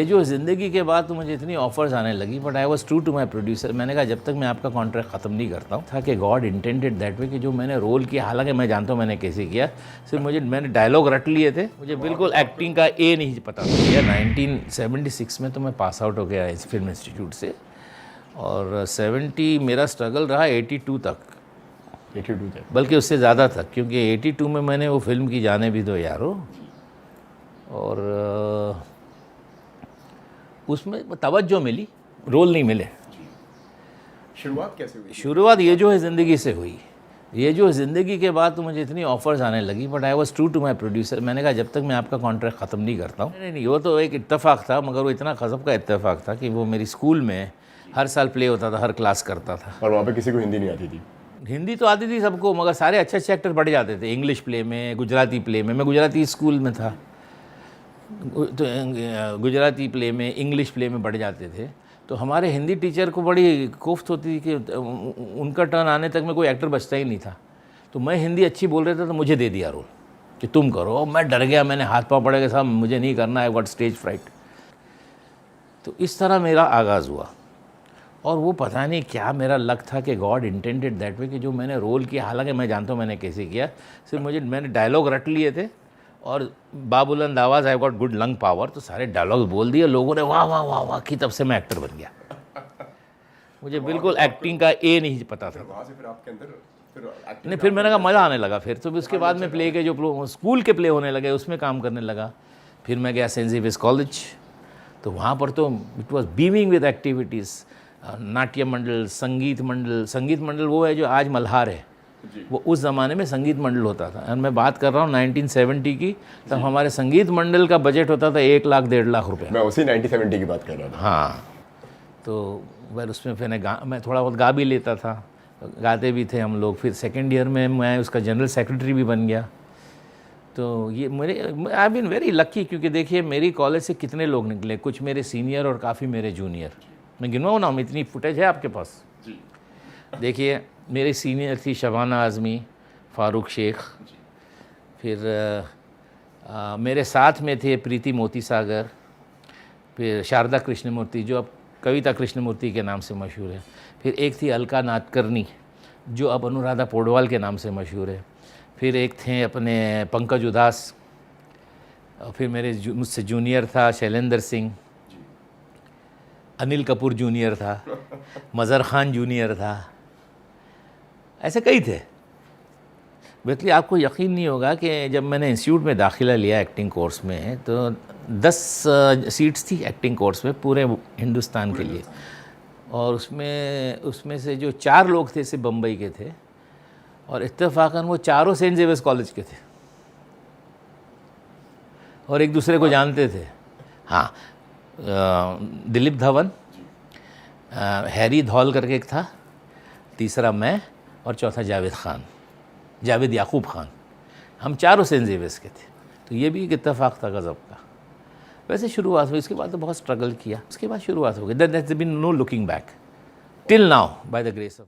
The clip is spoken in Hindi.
ये जो ज़िंदगी के बाद तो मुझे इतनी ऑफ़र्स आने लगी, but I was true to my producer. मैंने कहा जब तक मैं आपका कॉन्ट्रैक्ट ख़त्म नहीं करता हूँ, था कि गॉड इंटेंडेड दैट वे कि जो मैंने रोल किया, हालांकि मैं जानता हूँ मैंने कैसे किया, सिर्फ मैंने डायलॉग रट लिए थे, मुझे बिल्कुल एक्टिंग का ए नहीं पता था। यार 1976 में तो मैं पास आउट हो गया इस फिल्म इंस्टीट्यूट से, और 70 मेरा स्ट्रगल रहा 82 तक, 82 तक, बल्कि उससे ज़्यादा था, क्योंकि 82 में मैंने वो फिल्म की जाने भी दो यारो, और उसमें तवज्जो मिली, रोल नहीं मिले। शुरुआत कैसे हुई? शुरुआत ये जो है ज़िंदगी से हुई। ये जो ज़िंदगी के बाद तो मुझे इतनी ऑफ़र्स आने लगी, but I was true to my producer. मैंने कहा जब तक मैं आपका कॉन्ट्रैक्ट ख़त्म नहीं करता हूँ। नहीं, वो तो एक इत्तेफाक था, मगर वो इतना गज़ब का इत्तेफाक था कि वो मेरी स्कूल में हर साल प्ले होता था, हर क्लास करता था। और वहाँ पे किसी को हिंदी नहीं आती थी? हिंदी तो आती थी सबको, मगर सारे अच्छे अच्छे एक्टर बढ़ जाते थे। इंग्लिश प्ले में, गुजराती प्ले में, मैं गुजराती स्कूल में था, तो गुजराती प्ले में, इंग्लिश प्ले में बढ़ जाते थे। तो हमारे हिंदी टीचर को बड़ी कोफ्त होती थी कि उनका टर्न आने तक में कोई एक्टर बचता ही नहीं था। तो मैं हिंदी अच्छी बोल रहा था तो मुझे दे दिया रोल कि तुम करो। और मैं डर गया, मैंने हाथ पाँव पड़े के साहब मुझे नहीं करना, आई गॉट स्टेज फ्राइट। तो इस तरह मेरा आगाज़ हुआ, और वो पता नहीं क्या मेरा लक था कि गॉड इंटेंडेड दैट वे कि जो मैंने रोल किया, हालांकि मैं जानता हूँ मैंने कैसे किया, सिर्फ मैंने डायलॉग रट लिए थे, और बाबुलंद आवाज़, I got good lung power, तो सारे डायलॉग बोल दिए, लोगों ने वाह वाह वाह वाह की, तब से मैं एक्टर बन गया। मुझे बिल्कुल एक्टिंग का ए नहीं पता था। वहाँ से फिर आपके अंदर नहीं, फिर मैंने कहा मज़ा आने लगा। फिर तो उसके बाद में प्ले के जो स्कूल के प्ले होने लगे उसमें काम करने लगा। फिर मैं गया सेंट ज़ेवियर्स कॉलेज, तो वहाँ पर तो it was beaming with activities. नाट्य मंडल, संगीत मंडल। संगीत मंडल वो है जो आज मल्हार है, वो उस ज़माने में संगीत मंडल होता था। और मैं बात कर रहा हूँ 1970 की, तब हमारे संगीत मंडल का बजट होता था 1 लाख 1.5 लाख रुपये। मैं उसी 1970 की बात कर रहा था। हाँ, तो फिर उसमें फिर मैं थोड़ा बहुत गा भी लेता था, गाते भी थे हम लोग। फिर सेकेंड ईयर में मैं उसका जनरल सेक्रेटरी भी बन गया। तो ये आई बीन वेरी लकी, क्योंकि देखिए मेरी कॉलेज से कितने लोग निकले, कुछ मेरे सीनियर और काफ़ी मेरे जूनियर। मैं गिनवाऊँ ना, इतनी फुटेज है आपके पास। देखिए मेरे सीनियर थी शबाना आज़मी, फ़ारूक शेख, फिर मेरे साथ में थे प्रीति मोती सागर, फिर शारदा कृष्णमूर्ति जो अब कविता कृष्णमूर्ति के नाम से मशहूर है, फिर एक थी अलका नादकर्णी जो अब अनुराधा पौडवाल के नाम से मशहूर है, फिर एक थे अपने पंकज उदास, और फिर मुझसे जूनियर था शैलेंद्र सिंह, अनिल कपूर जूनियर था, मज़हर ख़ान जूनियर था, ऐसे कई थे। बेसिकली आपको यकीन नहीं होगा कि जब मैंने इंस्टीट्यूट में दाखिला लिया एक्टिंग कोर्स में, तो 10 सीट्स थी एक्टिंग कोर्स में पूरे हिंदुस्तान के लिए, और उसमें से जो 4 लोग थे सिर्फ बम्बई के थे, और इत्तेफाकन वो चारों सेंट ज़ेवियर्स कॉलेज के थे और एक दूसरे को जानते थे। हाँ, दिलीप धवन, हैरी धौल करके एक था, तीसरा मैं, और चौथा जावेद याकूब खान। हम चारों सेंट ज़ेवियर्स के थे। तो ये भी एक इत्तेफाक था गज़ब का। वैसे शुरुआत हुई, इसके बाद तो बहुत स्ट्रगल किया, उसके बाद शुरुआत हो गई। There has been no looking back till now by the grace of